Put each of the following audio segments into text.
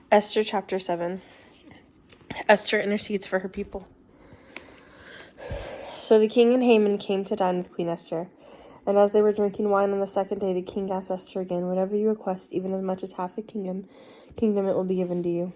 Esther chapter 7. Esther intercedes for her people. So the king and Haman came to dine with Queen Esther. And as they were drinking wine on the second day, the king asked Esther again, "Whatever you request, even as much as half the kingdom, it will be given to you."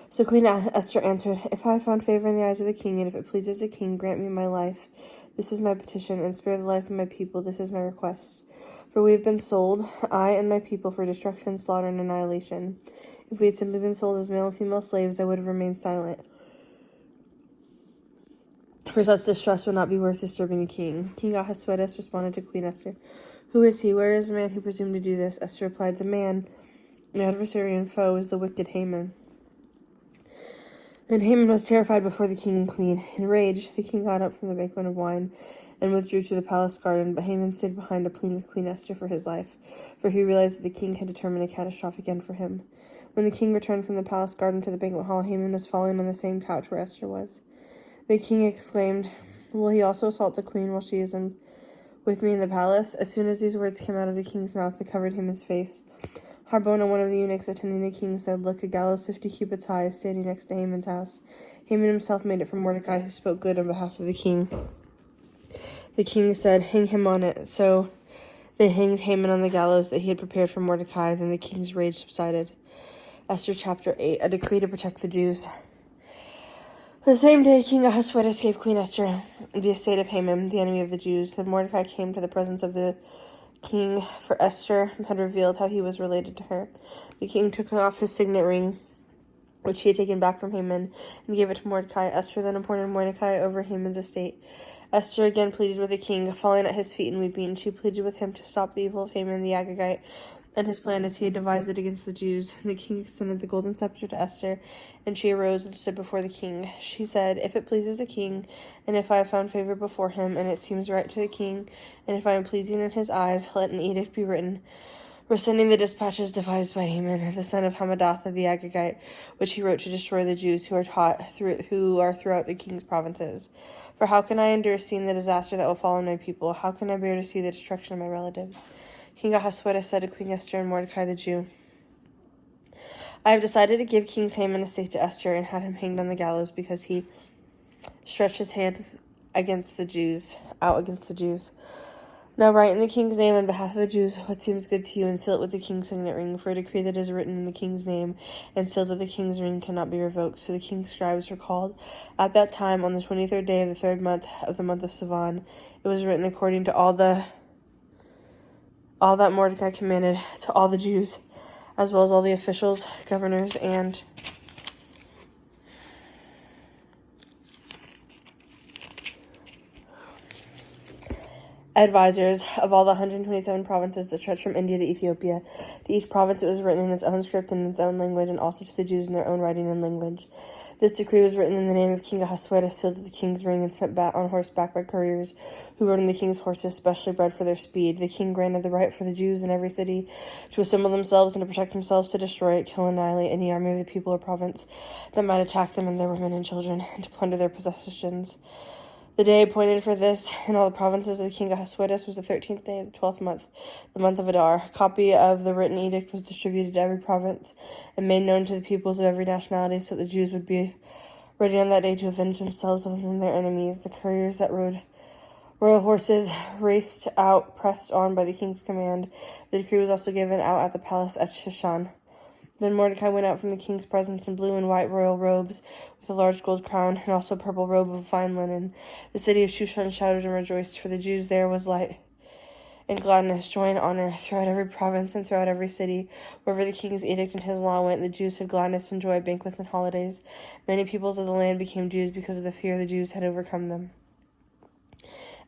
So Queen Esther answered, "If I have found favor in the eyes of the king, and if it pleases the king, grant me my life. This is my petition, and spare the life of my people. This is my request. For we have been sold, I and my people, for destruction, slaughter, and annihilation. If we had simply been sold as male and female slaves, I would have remained silent. For such distress would not be worth disturbing the king." King Ahasuerus responded to Queen Esther, "Who is he? Where is the man who presumed to do this?" Esther replied, "The man, the adversary and foe, is the wicked Haman." Then Haman was terrified before the king and queen. Enraged, the king got up from the banquet of wine and withdrew to the palace garden, but Haman stayed behind to plead with Queen Esther for his life, for he realized that the king had determined a catastrophic end for him. When the king returned from the palace garden to the banquet hall, Haman was falling on the same couch where Esther was. The king exclaimed, "Will he also assault the queen while she is with me in the palace?" As soon as these words came out of the king's mouth, they covered Haman's face. Harbona, one of the eunuchs attending the king, said, "Look, a gallows 50 cubits high is standing next to Haman's house. Haman himself made it for Mordecai, who spoke good on behalf of the king." The king said, "Hang him on it." So they hanged Haman on the gallows that he had prepared for Mordecai. Then the king's rage subsided. Esther chapter 8, a decree to protect the Jews. The same day, King Ahasuerus gave Queen Esther the estate of Haman, the enemy of the Jews. Then Mordecai came to the presence of the king, for Esther had revealed how he was related to her. The king took off his signet ring, which he had taken back from Haman, and gave it to Mordecai. Esther then appointed Mordecai over Haman's estate. Esther again pleaded with the king, falling at his feet and weeping. She pleaded with him to stop the evil of Haman the Agagite and his plan as he had devised it against the Jews. The king extended the golden scepter to Esther, and she arose and stood before the king. She said, "If it pleases the king, and if I have found favor before him, and it seems right to the king, and if I am pleasing in his eyes, let an edict be written, rescinding the dispatches devised by Haman, the son of Hammedatha the Agagite, which he wrote to destroy the Jews who are throughout the king's provinces. For how can I endure seeing the disaster that will fall on my people? How can I bear to see the destruction of my relatives?" King Ahasuerus said to Queen Esther and Mordecai the Jew, "I have decided to give King Haman estate to Esther and had him hanged on the gallows because he stretched his hand against the Jews. Now write in the king's name on behalf of the Jews what seems good to you, and seal it with the king's signet ring, for a decree that is written in the king's name and sealed with the king's ring cannot be revoked." So the king's scribes were called. At that time, on the 23rd day of the third month of the month of Sivan, it was written according to all that Mordecai commanded to all the Jews, as well as all the officials, governors, and advisors of all the 127 provinces that stretch from India to Ethiopia. To each province it was written in its own script and in its own language, and also to the Jews in their own writing and language. This decree was written in the name of King Ahasuerus, sealed with the king's ring, and sent back on horseback by couriers who rode on the king's horses, specially bred for their speed. The king granted the right for the Jews in every city to assemble themselves and to protect themselves, to destroy it, kill, and annihilate any army of the people or province that might attack them and their women and children, and to plunder their possessions. The day appointed for this in all the provinces of King Ahasuerus was the 13th day of the 12th month, the month of Adar. A copy of the written edict was distributed to every province and made known to the peoples of every nationality, so that the Jews would be ready on that day to avenge themselves on their enemies. The couriers that rode royal horses raced out, pressed on by the king's command. The decree was also given out at the palace at Shushan. Then Mordecai went out from the king's presence in blue and white royal robes, with a large gold crown, and also a purple robe of fine linen. The city of Shushan shouted and rejoiced, for the Jews there was light and gladness, joy and honor, throughout every province and throughout every city. Wherever the king's edict and his law went, the Jews had gladness and joy, banquets and holidays. Many peoples of the land became Jews because of the fear the Jews had overcome them.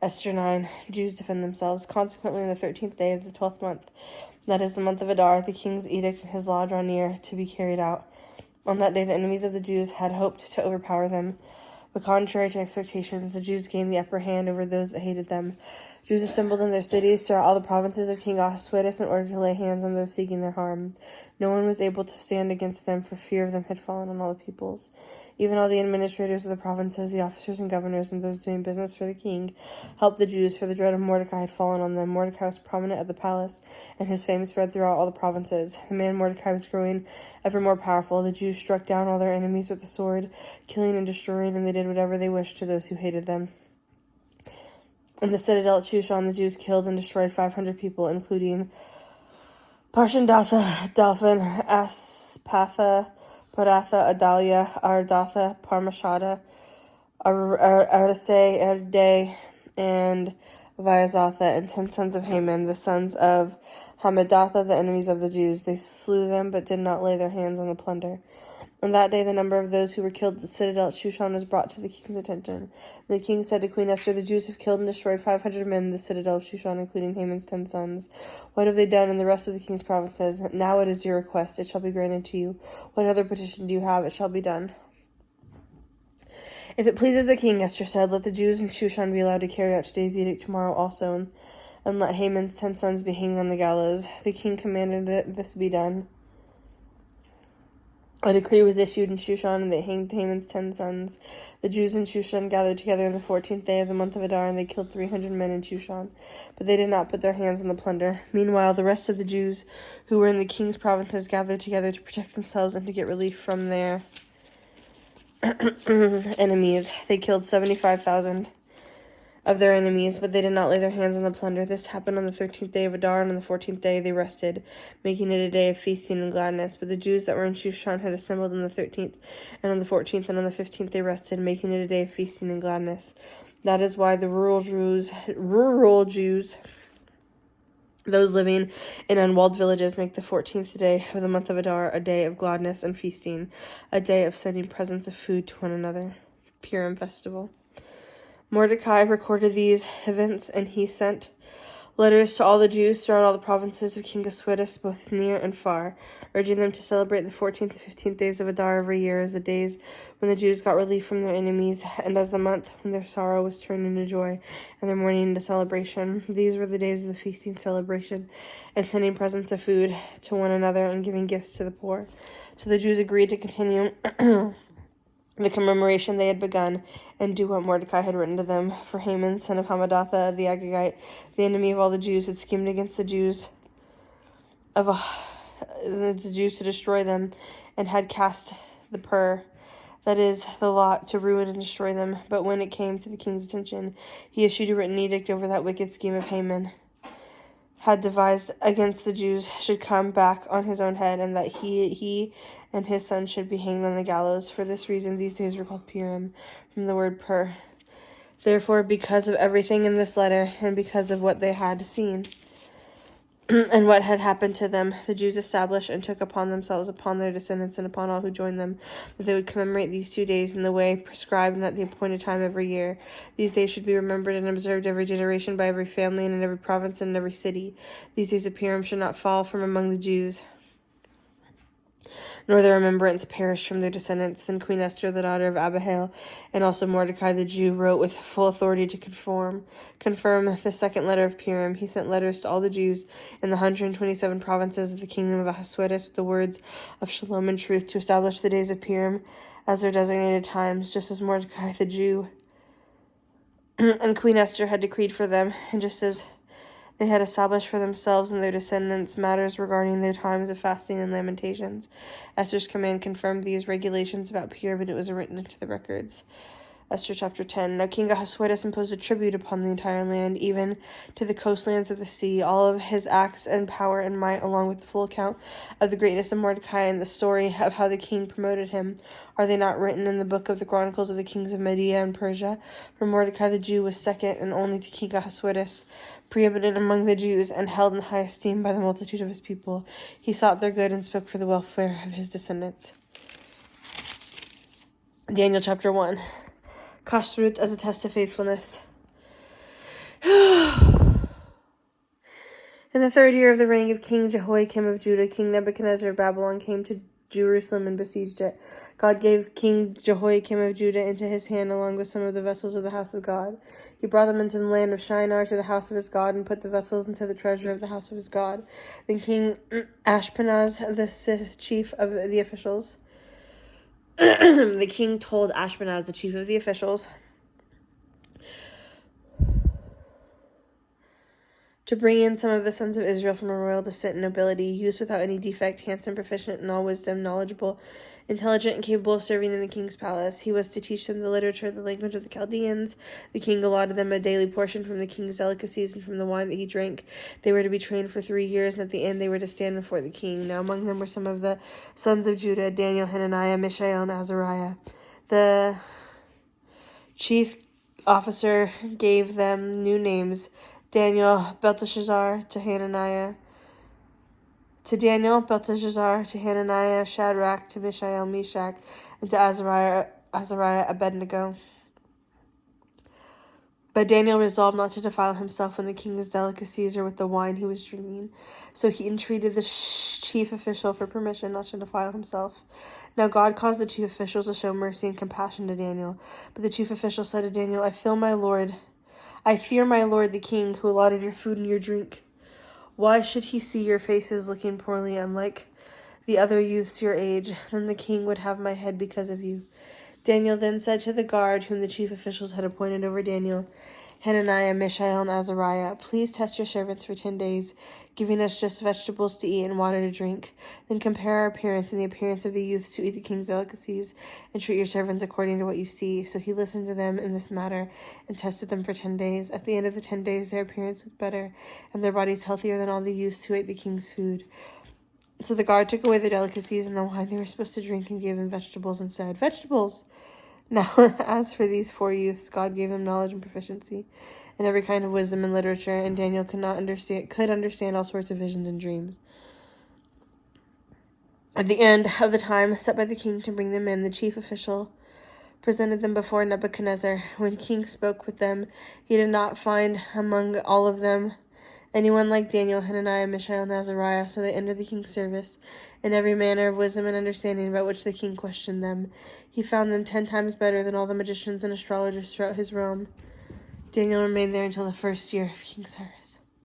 Esther 9. Jews defend themselves. Consequently, on the 13th day of the 12th month, that is the month of Adar, the king's edict and his law draw near to be carried out. On that day, the enemies of the Jews had hoped to overpower them, but contrary to expectations, the Jews gained the upper hand over those that hated them. Jews assembled in their cities throughout all the provinces of King Ahasuerus in order to lay hands on those seeking their harm. No one was able to stand against them, for fear of them had fallen on all the peoples. Even all the administrators of the provinces, the officers and governors, and those doing business for the king, helped the Jews, for the dread of Mordecai had fallen on them. Mordecai was prominent at the palace, and his fame spread throughout all the provinces. The man Mordecai was growing ever more powerful. The Jews struck down all their enemies with the sword, killing and destroying, and they did whatever they wished to those who hated them. In the citadel at Shushan, the Jews killed and destroyed 500 people, including Parshandatha, Dalphon, Aspatha, Paratha, Adalia, Ardatha, Parmashada, Arase, Erde, and Viazatha, and 10 sons of Haman, the sons of Hamadatha, the enemies of the Jews. They slew them, but did not lay their hands on the plunder. On that day, the number of those who were killed at the citadel at Shushan was brought to the king's attention. The king said to Queen Esther, "The Jews have killed and destroyed 500 men in the citadel of Shushan, including Haman's 10 sons. What have they done in the rest of the king's provinces? Now it is your request. It shall be granted to you. What other petition do you have? It shall be done." "If it pleases the king," Esther said, "let the Jews in Shushan be allowed to carry out today's edict tomorrow also, and let Haman's 10 sons be hanged on the gallows." The king commanded that this be done. A decree was issued in Shushan, and they hanged Haman's 10 sons. The Jews in Shushan gathered together on the 14th day of the month of Adar, and they killed 300 men in Shushan, but they did not put their hands on the plunder. Meanwhile, the rest of the Jews who were in the king's provinces gathered together to protect themselves and to get relief from their enemies. They killed 75,000 of their enemies, but they did not lay their hands on the plunder. This happened on the 13th day of Adar, and on the 14th day they rested, making it a day of feasting and gladness. But the Jews that were in Shushan had assembled on the 13th, and on the 14th and on the 15th they rested, making it a day of feasting and gladness. That is why the rural Jews, those living in unwalled villages, make the 14th day of the month of Adar a day of gladness and feasting, a day of sending presents of food to one another. Purim festival. Mordecai recorded these events, and he sent letters to all the Jews throughout all the provinces of King Ahasuerus, both near and far, urging them to celebrate the 14th and 15th days of Adar every year as the days when the Jews got relief from their enemies, and as the month when their sorrow was turned into joy and their mourning into celebration. These were the days of the feasting celebration and sending presents of food to one another and giving gifts to the poor. So the Jews agreed to continue the commemoration they had begun, and do what Mordecai had written to them. For Haman, son of Hamadatha the Agagite, the enemy of all the Jews, had schemed against the Jews to destroy them, and had cast the pur, that is, the lot, to ruin and destroy them. But when it came to the king's attention, he issued a written edict over that wicked scheme of Haman had devised against the Jews should come back on his own head, and that he and his son should be hanged on the gallows. For this reason, these days were called Purim, from the word pur. Therefore, because of everything in this letter, and because of what they had seen, and what had happened to them, the Jews established and took upon themselves, upon their descendants, and upon all who joined them, that they would commemorate these 2 days in the way prescribed and at the appointed time every year. These days should be remembered and observed every generation by every family and in every province and in every city. These days of Purim should not fall from among the Jews, nor their remembrance perish from their descendants. Then Queen Esther, the daughter of Abihail, and also Mordecai the Jew, wrote with full authority to confirm the second letter of Purim. He sent letters to all the Jews in the 127 provinces of the kingdom of Ahasuerus with the words of shalom and truth, to establish the days of Purim as their designated times, just as Mordecai the Jew and Queen Esther had decreed for them, and just as they had established for themselves and their descendants matters regarding their times of fasting and lamentations. Esther's command confirmed these regulations about Purim, and it was written into the records. Esther chapter 10. Now King Ahasuerus imposed a tribute upon the entire land, even to the coastlands of the sea. All of his acts and power and might, along with the full account of the greatness of Mordecai and the story of how the king promoted him, are they not written in the book of the Chronicles of the kings of Media and Persia? For Mordecai the Jew was second and only to King Ahasuerus, preeminent among the Jews, and held in high esteem by the multitude of his people. He sought their good and spoke for the welfare of his descendants. Daniel chapter 1. Kashrut as a test of faithfulness. In the 3rd year of the reign of King Jehoiakim of Judah, King Nebuchadnezzar of Babylon came to Jerusalem and besieged it. God gave King Jehoiakim of Judah into his hand, along with some of the vessels of the house of God. He brought them into the land of Shinar to the house of his God, and put the vessels into the treasure of the house of his God. Then King Ashpenaz, the chief of the officials, the king told Ashpenaz, the chief of the officials, to bring in some of the sons of Israel from a royal descent and nobility, used without any defect, handsome, proficient in all wisdom, knowledgeable, intelligent, and capable of serving in the king's palace. He was to teach them the literature and the language of the Chaldeans. The king allotted them a daily portion from the king's delicacies and from the wine that he drank. They were to be trained for 3 years, and at the end they were to stand before the king. Now among them were some of the sons of Judah, Daniel, Hananiah, Mishael, and Azariah. The chief officer gave them new names: Daniel, Belteshazzar, to Hananiah, Shadrach, to Mishael, Meshach, and to Azariah, Abednego. But Daniel resolved not to defile himself with the king's delicacies or with the wine he was drinking. So he entreated the chief official for permission not to defile himself. Now God caused the chief officials to show mercy and compassion to Daniel. But the chief official said to Daniel, I fear my lord the king, who allotted your food and your drink. Why should he see your faces looking poorly, unlike the other youths your age? Then the king would have my head because of you. Daniel then said to the guard, whom the chief officials had appointed over Daniel, Hananiah, Mishael, and Azariah, please test your servants for 10 days, giving us just vegetables to eat and water to drink. Then compare our appearance and the appearance of the youths who eat the king's delicacies, and treat your servants according to what you see. So he listened to them in this matter and tested them for 10 days. At the end of the 10 days, their appearance was better, and their bodies healthier than all the youths who ate the king's food. So the guard took away their delicacies and the wine they were supposed to drink and gave them vegetables and said, Vegetables! Now, as for these 4 youths, God gave them knowledge and proficiency in every kind of wisdom and literature, and Daniel could understand all sorts of visions and dreams. At the end of the time set by the king to bring them in, the chief official presented them before Nebuchadnezzar. When the king spoke with them, he did not find among all of them anyone like Daniel, Hananiah, Mishael, and Azariah, so they entered the king's service in every manner of wisdom and understanding about which the king questioned them. He found them 10 times better than all the magicians and astrologers throughout his realm. Daniel remained there until the first year of King Cyrus.